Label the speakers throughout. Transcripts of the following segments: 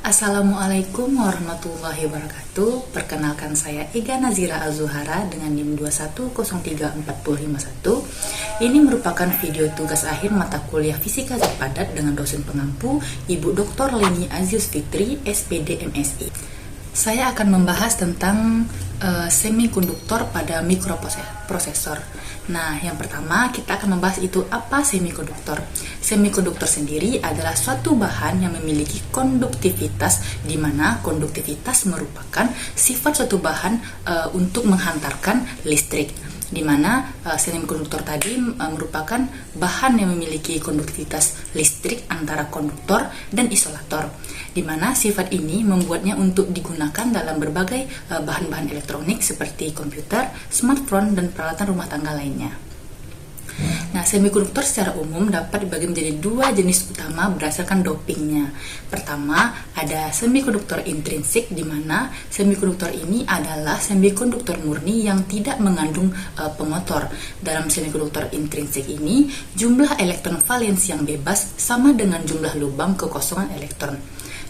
Speaker 1: Assalamualaikum warahmatullahi wabarakatuh. Perkenalkan, saya Ega Nazira Al-Zuhara dengan NIM 2103451. Ini merupakan video tugas akhir mata kuliah Fisika Zat Padat dengan dosen pengampu Ibu Dr. Leni Azius Fitri, SPD MSI. Saya akan membahas tentang semikonduktor pada mikroprosesor. Nah, yang pertama kita akan membahas itu apa semikonduktor. Semikonduktor sendiri adalah suatu bahan yang memiliki konduktivitas, di mana konduktivitas merupakan sifat suatu bahan untuk menghantarkan listrik. Di mana semikonduktor tadi merupakan bahan yang memiliki konduktivitas listrik antara konduktor dan isolator, di mana sifat ini membuatnya untuk digunakan dalam berbagai bahan-bahan elektronik seperti komputer, smartphone, dan peralatan rumah tangga lainnya. Nah, semikonduktor secara umum dapat dibagi menjadi dua jenis utama berdasarkan dopingnya. Pertama, ada semikonduktor intrinsik, di mana semikonduktor ini adalah semikonduktor murni yang tidak mengandung pemotor. Dalam semikonduktor intrinsik ini, jumlah elektron valensi yang bebas sama dengan jumlah lubang kekosongan elektron.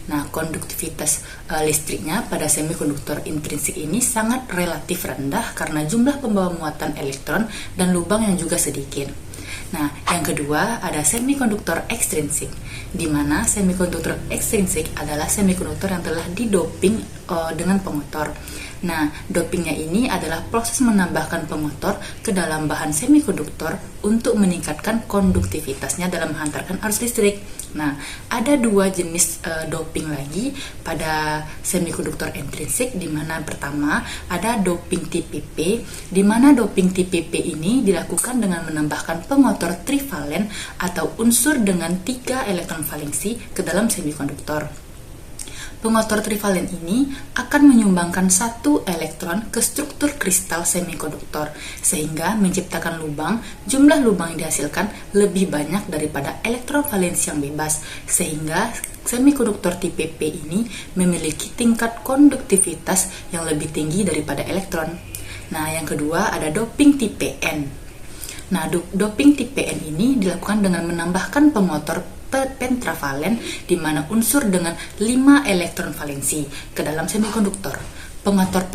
Speaker 1: Nah, konduktivitas listriknya pada semikonduktor intrinsik ini sangat relatif rendah karena jumlah pembawa muatan elektron dan lubang yang juga sedikit. Nah, yang kedua ada semikonduktor ekstrinsik, di mana semikonduktor ekstrinsik adalah semikonduktor yang telah didoping dengan pemotor. Nah, dopingnya ini adalah proses menambahkan pemotor ke dalam bahan semikonduktor untuk meningkatkan konduktivitasnya dalam menghantarkan arus listrik. Nah, ada dua jenis doping lagi pada semikonduktor intrinsik, di mana pertama ada doping tipe P, di mana doping tipe P ini dilakukan dengan menambahkan pemotor trivalen atau unsur dengan 3 elektron valensi ke dalam semikonduktor. Pemotor trivalen ini akan menyumbangkan 1 elektron ke struktur kristal semikonduktor, sehingga menciptakan lubang. Jumlah lubang yang dihasilkan lebih banyak daripada elektron valensi yang bebas, sehingga semikonduktor tipe P ini memiliki tingkat konduktivitas yang lebih tinggi daripada elektron. Nah, yang kedua ada doping tipe N. Nah, doping tipe N ini dilakukan dengan menambahkan pemotor pentravalen, di mana unsur dengan 5 elektron valensi ke dalam semikonduktor. Pemotor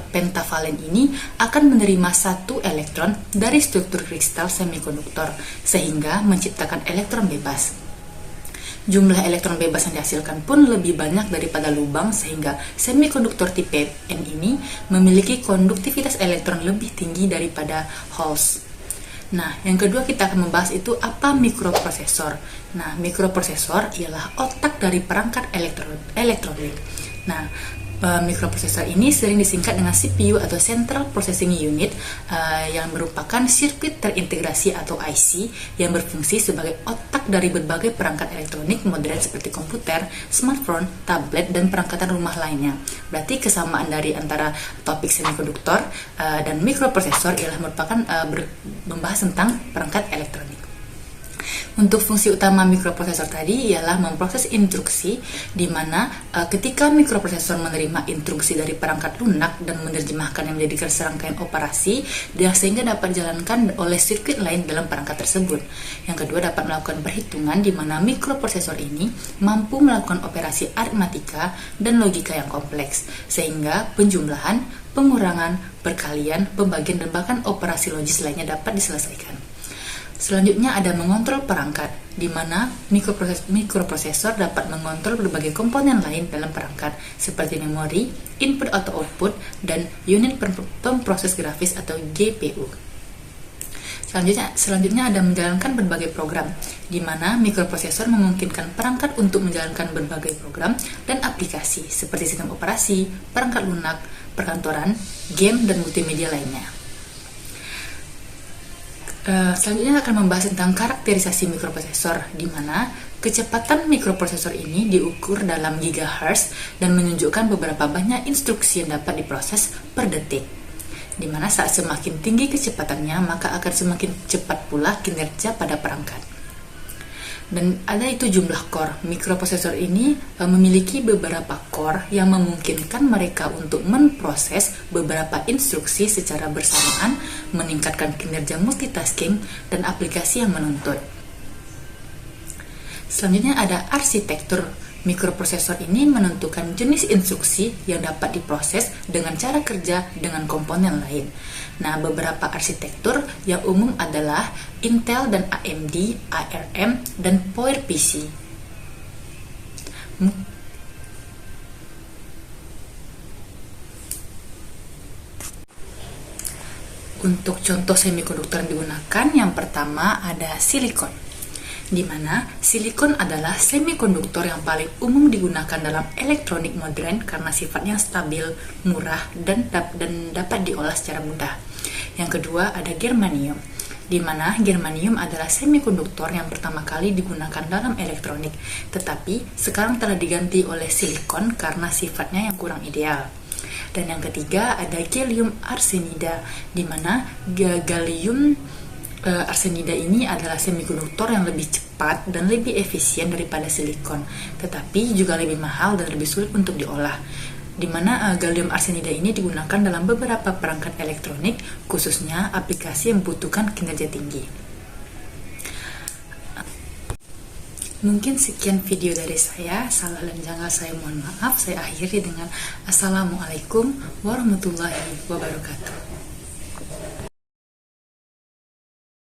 Speaker 1: pentavalen ini akan menerima 1 elektron dari struktur kristal semikonduktor, sehingga menciptakan elektron bebas. Jumlah elektron bebas yang dihasilkan pun lebih banyak daripada lubang, sehingga semikonduktor tipe N ini memiliki konduktivitas elektron lebih tinggi daripada holes. Nah, yang kedua kita akan membahas itu apa mikroprosesor. Nah, mikroprosesor ialah otak dari perangkat elektronik. Nah, mikroprosesor ini sering disingkat dengan CPU atau Central Processing Unit, yang merupakan sirkuit terintegrasi atau IC yang berfungsi sebagai otak dari berbagai perangkat elektronik modern seperti komputer, smartphone, tablet, dan perangkatan rumah lainnya. Berarti kesamaan dari antara topik semikonduktor dan mikroprosesor ialah merupakan membahas tentang perangkat elektronik. Untuk fungsi utama mikroprosesor tadi ialah memproses instruksi, di mana ketika mikroprosesor menerima instruksi dari perangkat lunak dan menerjemahkannya menjadi serangkaian operasi, sehingga dapat dijalankan oleh sirkuit lain dalam perangkat tersebut. Yang kedua dapat melakukan perhitungan, di mana mikroprosesor ini mampu melakukan operasi aritmatika dan logika yang kompleks, sehingga penjumlahan, pengurangan, perkalian, pembagian, dan bahkan operasi logis lainnya dapat diselesaikan. Selanjutnya ada mengontrol perangkat, di mana mikroprosesor dapat mengontrol berbagai komponen lain dalam perangkat seperti memori, input atau output, dan unit pemproses grafis atau GPU. Selanjutnya ada menjalankan berbagai program, di mana mikroprosesor memungkinkan perangkat untuk menjalankan berbagai program dan aplikasi seperti sistem operasi, perangkat lunak, perkantoran, game, dan multimedia lainnya. Selanjutnya akan membahas tentang karakterisasi mikroprosesor, di mana kecepatan mikroprosesor ini diukur dalam gigahertz dan menunjukkan beberapa banyak instruksi yang dapat diproses per detik. Di mana saat semakin tinggi kecepatannya, maka akan semakin cepat pula kinerja pada perangkat. Dan ada itu jumlah core. Mikroprosesor ini memiliki beberapa core yang memungkinkan mereka untuk memproses beberapa instruksi secara bersamaan, meningkatkan kinerja multitasking dan aplikasi yang menuntut. Selanjutnya ada arsitektur Mikroprosesor ini menentukan jenis instruksi yang dapat diproses dengan cara kerja dengan komponen lain. Nah, beberapa arsitektur yang umum adalah Intel dan AMD, ARM, dan PowerPC. Untuk contoh semikonduktor yang digunakan, yang pertama ada silikon, di mana silikon adalah semikonduktor yang paling umum digunakan dalam elektronik modern karena sifatnya stabil, murah, dan dapat diolah secara mudah. Yang kedua ada germanium, di mana germanium adalah semikonduktor yang pertama kali digunakan dalam elektronik, tetapi sekarang telah diganti oleh silikon karena sifatnya yang kurang ideal. Dan yang ketiga ada gallium arsenida, di mana gallium arsenida ini adalah semikonduktor yang lebih cepat dan lebih efisien daripada silikon, tetapi juga lebih mahal dan lebih sulit untuk diolah. Di mana gallium arsenida ini digunakan dalam beberapa perangkat elektronik, khususnya aplikasi yang membutuhkan kinerja tinggi. Mungkin sekian video dari saya. Salah dan janggal saya mohon maaf. Saya akhiri dengan Assalamualaikum warahmatullahi wabarakatuh.